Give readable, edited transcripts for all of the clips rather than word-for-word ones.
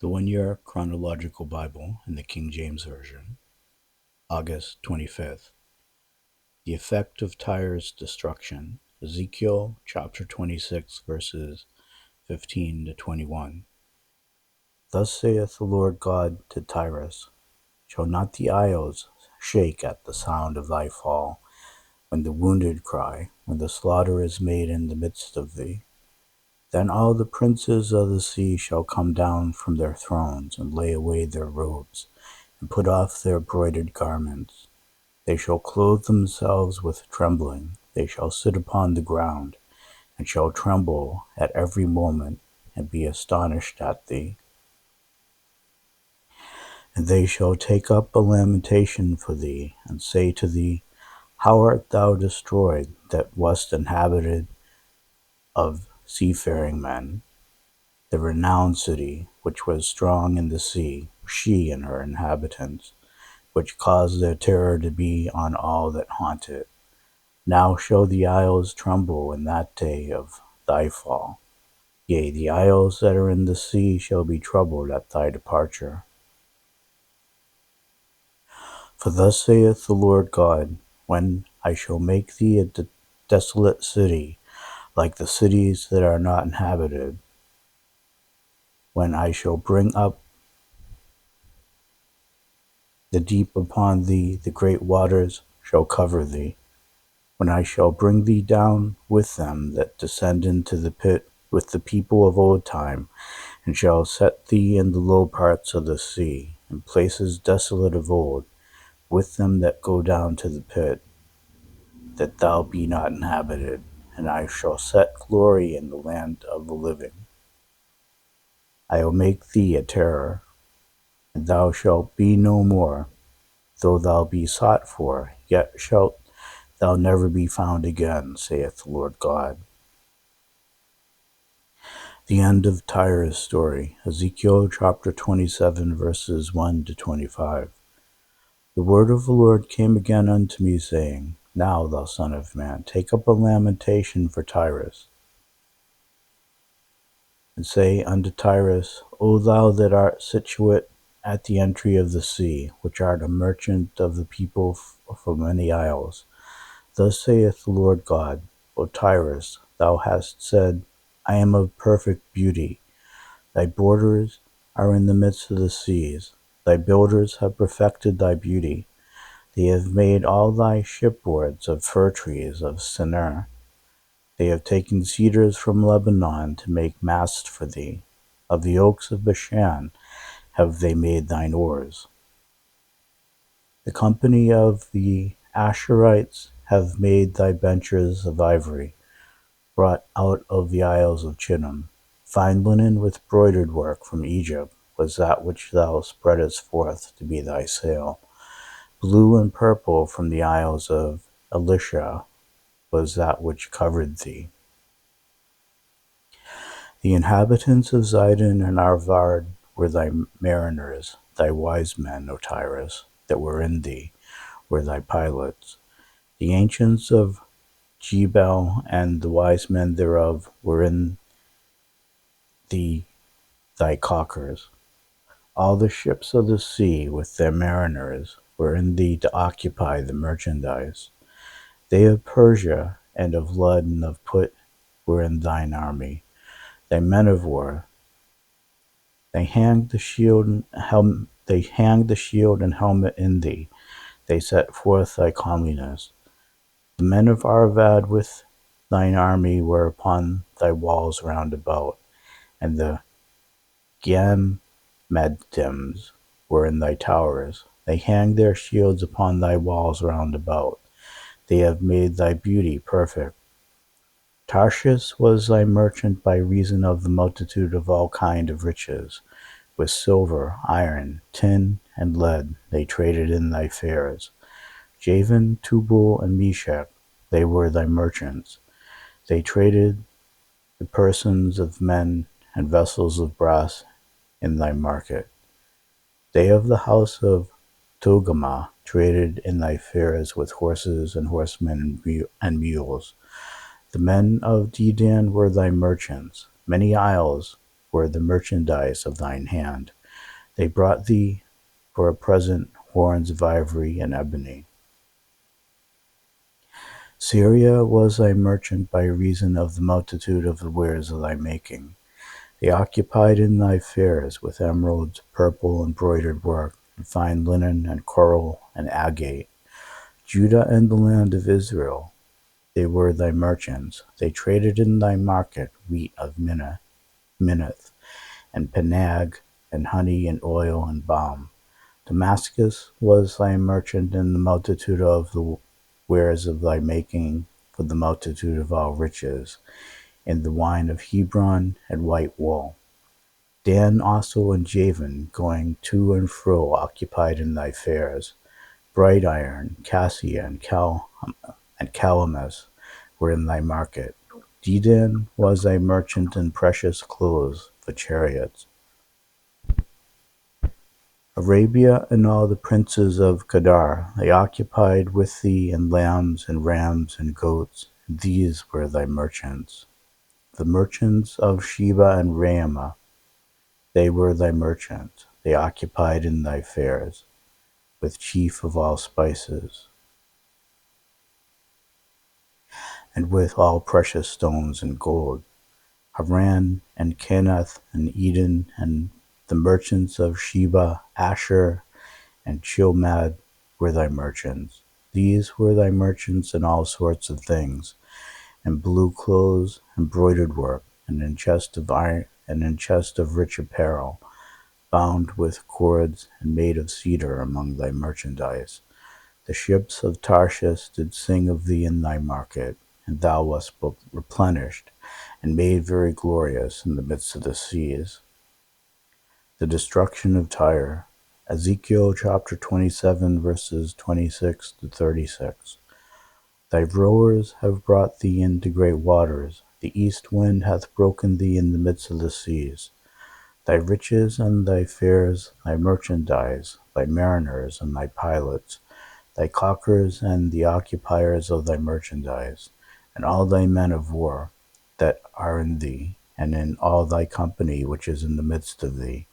The 1 Year Chronological Bible in the King James Version, August 25th. The effect of Tyre's destruction, Ezekiel chapter 26, verses 15 to 21. Thus saith the Lord God to Tyrus, shall not the isles shake at the sound of thy fall, when the wounded cry, when the slaughter is made in the midst of thee? Then all the princes of the sea shall come down from their thrones, and lay away their robes, and put off their broidered garments. They shall clothe themselves with trembling. They shall sit upon the ground, and shall tremble at every moment, and be astonished at thee. And they shall take up a lamentation for thee, and say to thee, How art thou destroyed, that wast inhabited of seafaring men? The renowned city, which was strong in the sea, she and her inhabitants, which caused their terror to be on all that haunt it. Now shall the isles tremble in that day of thy fall. Yea, the isles that are in the sea shall be troubled at thy departure. For thus saith the Lord God, when I shall make thee a desolate city, like the cities that are not inhabited, when I shall bring up the deep upon thee, the great waters shall cover thee. When I shall bring thee down with them that descend into the pit, with the people of old time, and shall set thee in the low parts of the sea, in places desolate of old, with them that go down to the pit, that thou be not inhabited, and I shall set glory in the land of the living. I will make thee a terror, and thou shalt be no more. Though thou be sought for, yet shalt thou never be found again, saith the Lord God. The end of Tyre's story, Ezekiel chapter 27, verses 1 to 25. The word of the Lord came again unto me, saying, Now, thou son of man, take up a lamentation for Tyrus, and say unto Tyrus, O thou that art situate at the entry of the sea, which art a merchant of the people for many isles, thus saith the Lord God, O Tyrus, thou hast said, I am of perfect beauty. Thy borders are in the midst of the seas. Thy builders have perfected thy beauty. They have made all thy shipboards of fir trees of Senir. They have taken cedars from Lebanon to make masts for thee. Of the oaks of Bashan have they made thine oars. The company of the Asherites have made thy benches of ivory, brought out of the isles of Chittim. Fine linen with broidered work from Egypt was that which thou spreadest forth to be thy sail. Blue and purple from the isles of Elisha was that which covered thee. The inhabitants of Zidon and Arvad were thy mariners. Thy wise men, O Tyrus, that were in thee, were thy pilots. The ancients of Jebel and the wise men thereof were in thee, thy caulkers. All the ships of the sea with their mariners were in thee to occupy the merchandise. They of Persia and of Lud and of Put were in thine army. Thy men of war, they hanged the shield and helmet in thee. They set forth thy comeliness. The men of Arvad with thine army were upon thy walls round about, and the Gamedims were in thy towers. They hanged their shields upon thy walls round about. They have made thy beauty perfect. Tarshish was thy merchant by reason of the multitude of all kind of riches. With silver, iron, tin, and lead they traded in thy fairs. Javan, Tubal, and Meshach, they were thy merchants. They traded the persons of men and vessels of brass in thy market. They of the house of Togarmah traded in thy fairs with horses and horsemen and mules. The men of Dedan were thy merchants. Many isles were the merchandise of thine hand. They brought thee for a present horns of ivory and ebony. Syria was thy merchant by reason of the multitude of the wares of thy making. They occupied in thy fairs with emeralds, purple, embroidered work, and fine linen, and coral, and agate. Judah and the land of Israel, they were thy merchants. They traded in thy market wheat of Minnith, and Penag, and honey, and oil, and balm. Damascus was thy merchant in the multitude of the wares of thy making, for the multitude of all riches, in the wine of Hebron and white wool. Dan also and Javan, going to and fro, occupied in thy fairs. Bright iron, cassia, and calamus were in thy market. Dedan was thy merchant in precious clothes for chariots. Arabia and all the princes of Kedar, they occupied with thee in lambs and rams and goats. These were thy merchants. The merchants of Sheba and Raamah, they were thy merchants. They occupied in thy fairs, with chief of all spices, and with all precious stones and gold. Haran and Kenath and Eden, and the merchants of Sheba, Asher, and Chilmad were thy merchants. These were thy merchants in all sorts of things, in blue clothes, embroidered work, and in chest of iron, and in chest of rich apparel, bound with cords, and made of cedar among thy merchandise. The ships of Tarshish did sing of thee in thy market, and thou wast replenished, and made very glorious in the midst of the seas. The destruction of Tyre. Ezekiel chapter 27, verses 26 to 36. Thy rowers have brought thee into great waters. The east wind hath broken thee in the midst of the seas. Thy riches and thy fairs, thy merchandise, thy mariners and thy pilots, thy caulkers and the occupiers of thy merchandise, and all thy men of war that are in thee, and in all thy company which is in the midst of thee,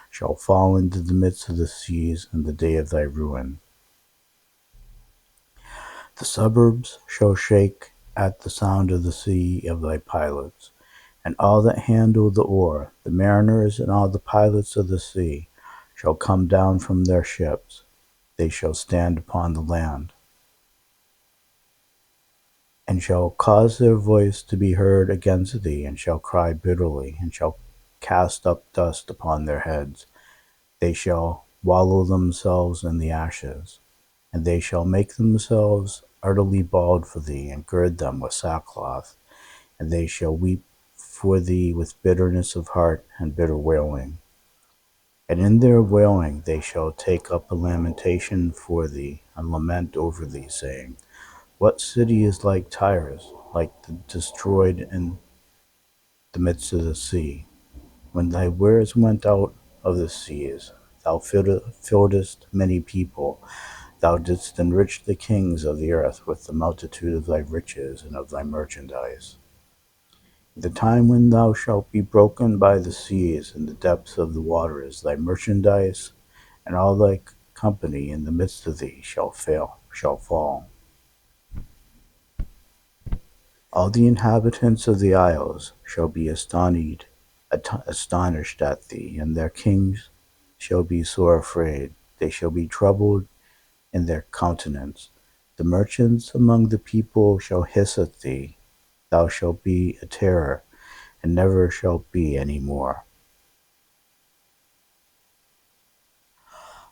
shall fall into the midst of the seas in the day of thy ruin. The suburbs shall shake at the sound of the sea of thy pilots, and all that handle the oar, the mariners and all the pilots of the sea, shall come down from their ships. They shall stand upon the land, and shall cause their voice to be heard against thee, and shall cry bitterly, and shall cast up dust upon their heads. They shall wallow themselves in the ashes, and they shall make themselves utterly bald for thee, and gird them with sackcloth, and they shall weep for thee with bitterness of heart and bitter wailing. And in their wailing they shall take up a lamentation for thee, and lament over thee, saying, What city is like Tyrus, like the destroyed in the midst of the sea? When thy wares went out of the seas, thou filledst many people. Thou didst enrich the kings of the earth with the multitude of thy riches and of thy merchandise. The time when thou shalt be broken by the seas, in the depths of the waters, thy merchandise and all thy company in the midst of thee shall fall. All the inhabitants of the isles shall be astonished at thee, and their kings shall be sore afraid. They shall be troubled in their countenance. The merchants among the people shall hiss at thee. Thou shalt be a terror, and never shalt be any more.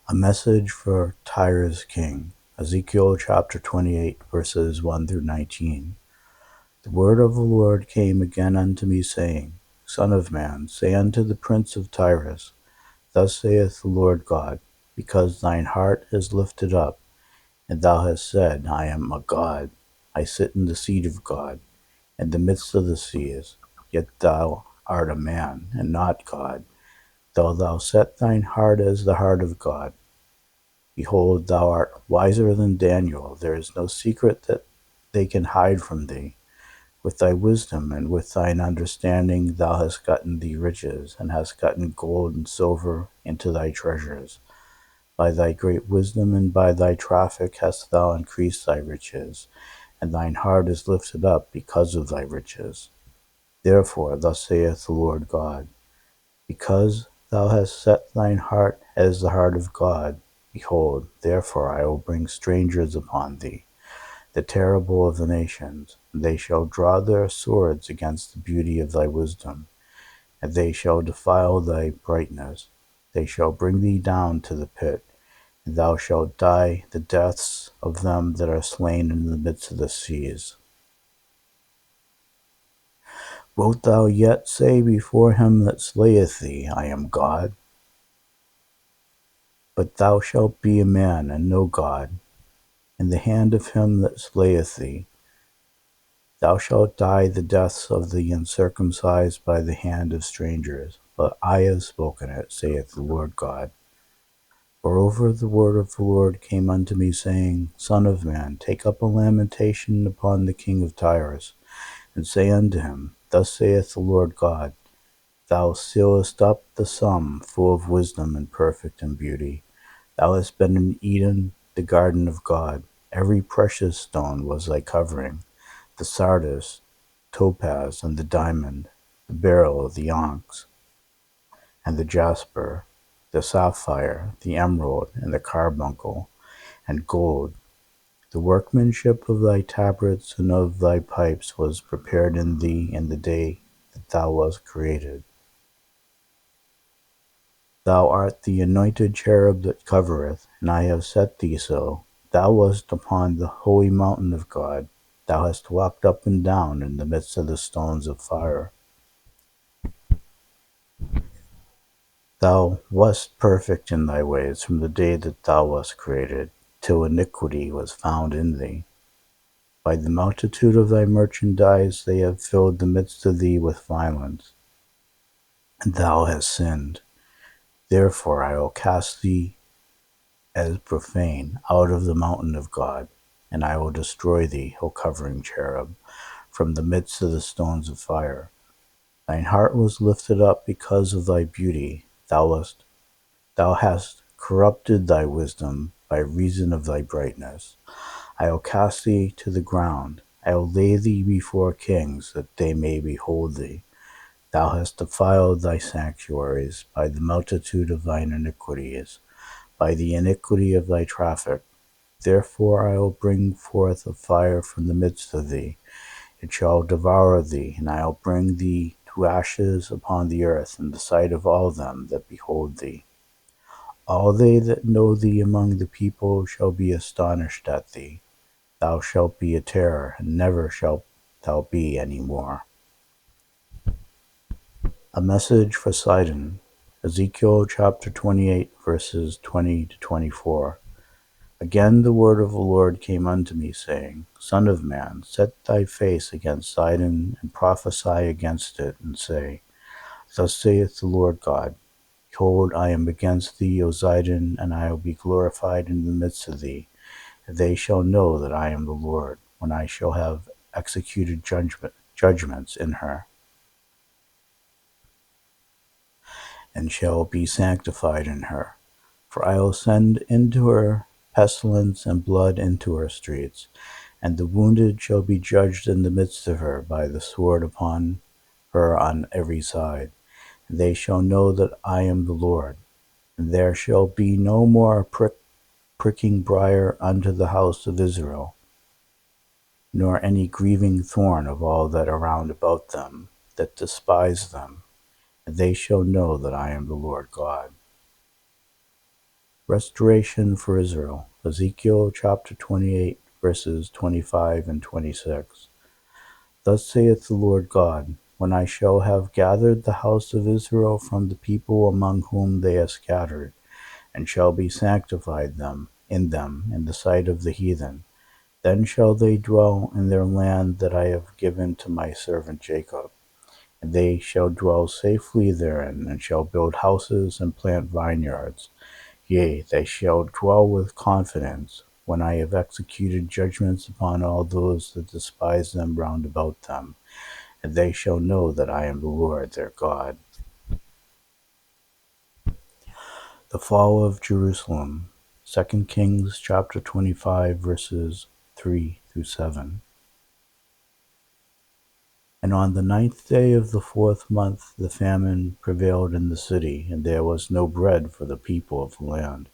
A message for Tyre's king. Ezekiel chapter 28, verses 1 through 19. The word of the Lord came again unto me, saying, Son of man, say unto the prince of Tyrus, Thus saith the Lord God, because thine heart is lifted up, and thou hast said, I am a God, I sit in the seat of God, in the midst of the seas, yet thou art a man, and not God, though thou set thine heart as the heart of God. Behold, thou art wiser than Daniel, there is no secret that they can hide from thee. With thy wisdom and with thine understanding thou hast gotten thee riches, and hast gotten gold and silver into thy treasures. By thy great wisdom and by thy traffic hast thou increased thy riches, and thine heart is lifted up because of thy riches. Therefore thus saith the Lord God, because thou hast set thine heart as the heart of God, behold, therefore I will bring strangers upon thee, the terrible of the nations, and they shall draw their swords against the beauty of thy wisdom, and they shall defile thy brightness. They shall bring thee down to the pit, and thou shalt die the deaths of them that are slain in the midst of the seas. Wilt thou yet say before him that slayeth thee, I am God? But thou shalt be a man and no God, in the hand of him that slayeth thee. Thou shalt die the deaths of the uncircumcised by the hand of strangers. But I have spoken it, saith the Lord God. Moreover the word of the Lord came unto me, saying, Son of man, take up a lamentation upon the king of Tyrus, and say unto him, Thus saith the Lord God, Thou sealest up the sum, full of wisdom and perfect in beauty. Thou hast been in Eden, the garden of God. Every precious stone was thy covering, the sardius, topaz, and the diamond, the beryl, the onyx, and the jasper, the sapphire, the emerald, and the carbuncle, and gold. The workmanship of thy tabrets and of thy pipes was prepared in thee in the day that thou wast created. Thou art the anointed cherub that covereth, and I have set thee so. Thou wast upon the holy mountain of God. Thou hast walked up and down in the midst of the stones of fire. Thou wast perfect in thy ways from the day that thou wast created, till iniquity was found in thee. By the multitude of thy merchandise they have filled the midst of thee with violence, and thou hast sinned. Therefore I will cast thee as profane out of the mountain of God, and I will destroy thee, O covering cherub, from the midst of the stones of fire. Thine heart was lifted up because of thy beauty. Thou hast corrupted thy wisdom by reason of thy brightness. I will cast thee to the ground. I will lay thee before kings, that they may behold thee. Thou hast defiled thy sanctuaries by the multitude of thine iniquities, by the iniquity of thy traffic. Therefore I will bring forth a fire from the midst of thee. It shall devour thee, and I will bring thee to ashes upon the earth in the sight of all them that behold thee. All they that know thee among the people shall be astonished at thee. Thou shalt be a terror, and never shalt thou be any more. A message for Sidon. Ezekiel chapter 28, verses 20 to 24. Again the word of the Lord came unto me, saying, Son of man, set thy face against Sidon, and prophesy against it, and say, Thus saith the Lord God, Behold, I am against thee, O Sidon, and I will be glorified in the midst of thee. And they shall know that I am the Lord, when I shall have executed judgments in her, and shall be sanctified in her. For I will send into her pestilence and blood into her streets, and the wounded shall be judged in the midst of her by the sword upon her on every side. And they shall know that I am the Lord. And there shall be no more pricking briar unto the house of Israel, nor any grieving thorn of all that are round about them that despise them. And they shall know that I am the Lord God. Restoration for Israel. Ezekiel chapter 28, verses 25 and 26. Thus saith the Lord God, When I shall have gathered the house of Israel from the people among whom they are scattered, and shall be sanctified in the sight of the heathen, then shall they dwell in their land that I have given to my servant Jacob. And they shall dwell safely therein, and shall build houses and plant vineyards. Yea, they shall dwell with confidence, when I have executed judgments upon all those that despise them round about them, and they shall know that I am the Lord their God. The fall of Jerusalem. 2 Kings chapter 25 verses 3 through 7. And on the 9th day of the 4th month the famine prevailed in the city, and there was no bread for the people of the land.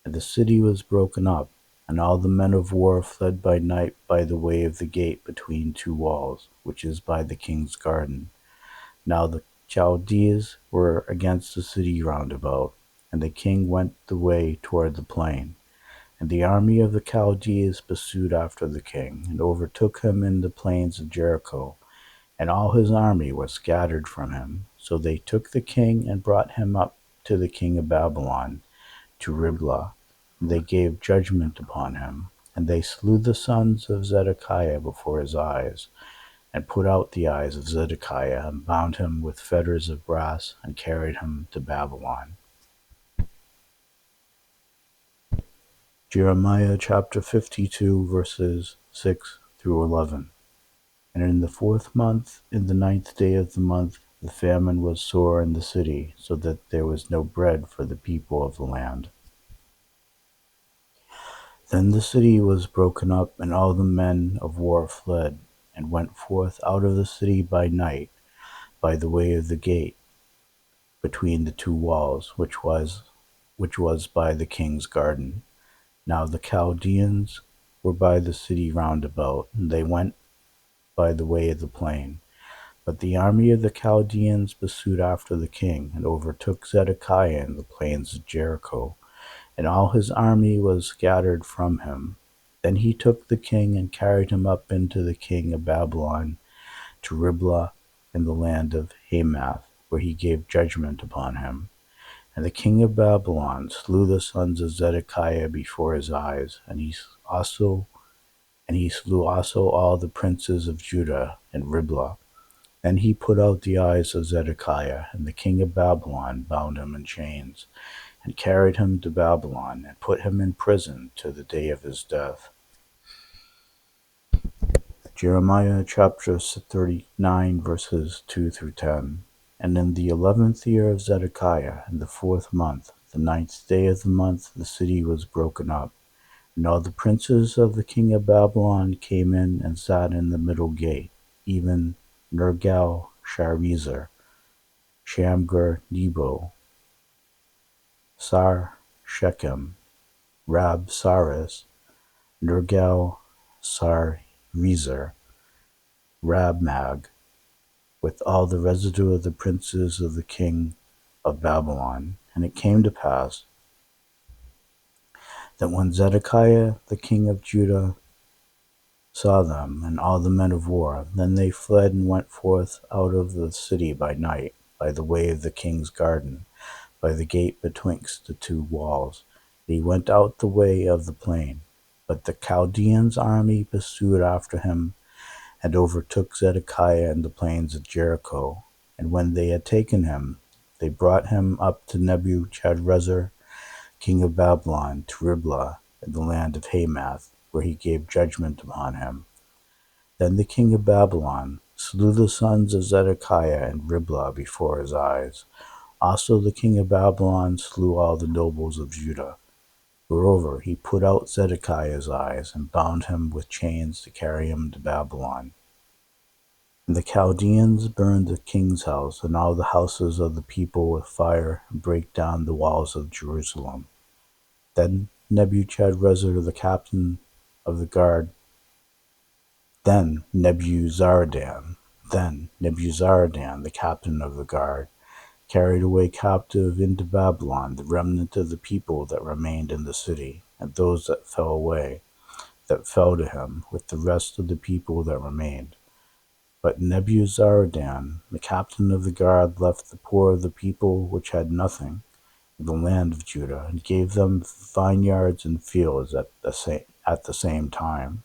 And the city was broken up, and all the men of war fled by night by the way of the gate between two walls, which is by the king's garden. Now the Chaldees were against the city round about, and the king went the way toward the plain. And the army of the Chaldees pursued after the king, and overtook him in the plains of Jericho, and all his army was scattered from him. So they took the king and brought him up to the king of Babylon, to Riblah. They gave judgment upon him, and they slew the sons of Zedekiah before his eyes, and put out the eyes of Zedekiah, and bound him with fetters of brass, and carried him to Babylon. Jeremiah chapter 52 verses 6 through 11. And in the 4th month, in the 9th day of the month, the famine was sore in the city, so that there was no bread for the people of the land. Then the city was broken up, and all the men of war fled, and went forth out of the city by night, by the way of the gate, between the two walls, which was by the king's garden. Now the Chaldeans were by the city round about, and they went by the way of the plain. But the army of the Chaldeans pursued after the king, and overtook Zedekiah in the plains of Jericho, and all his army was scattered from him. Then he took the king and carried him up into the king of Babylon, to Riblah in the land of Hamath, where he gave judgment upon him. And the king of Babylon slew the sons of Zedekiah before his eyes, and he slew also all the princes of Judah in Riblah. Then he put out the eyes of Zedekiah, and the king of Babylon bound him in chains, and carried him to Babylon, and put him in prison to the day of his death. Jeremiah chapter 39 verses 2 through 10. And in the 11th year of Zedekiah, in the 4th month, the 9th day of the month, the city was broken up. And all the princes of the king of Babylon came in and sat in the middle gate, even Nergal-Sharezer, Shamgar-Nebo, Sar-Shechem, Rab-Saris, Nergal-Sarezer, Rabmag, with all the residue of the princes of the king of Babylon. And it came to pass that when Zedekiah the king of Judah saw them, and all the men of war, then they fled and went forth out of the city by night, by the way of the king's garden, by the gate betwixt the two walls. And he went out the way of the plain. But the Chaldeans' army pursued after him, and overtook Zedekiah in the plains of Jericho. And when they had taken him, they brought him up to Nebuchadrezzar, king of Babylon, to Riblah, in the land of Hamath, where he gave judgment upon him. Then the king of Babylon slew the sons of Zedekiah in Riblah before his eyes. Also the king of Babylon slew all the nobles of Judah. Moreover, he put out Zedekiah's eyes, and bound him with chains to carry him to Babylon. And the Chaldeans burned the king's house and all the houses of the people with fire, and brake down the walls of Jerusalem. Then Nebuchadrezzar, the captain of the guard, Then Nebuzaradan, the captain of the guard, carried away captive into Babylon the remnant of the people that remained in the city, and those that fell away, that fell to him, with the rest of the people that remained. But Nebuzaradan, the captain of the guard, left the poor of the people which had nothing in the land of Judah, and gave them vineyards and fields at the same time.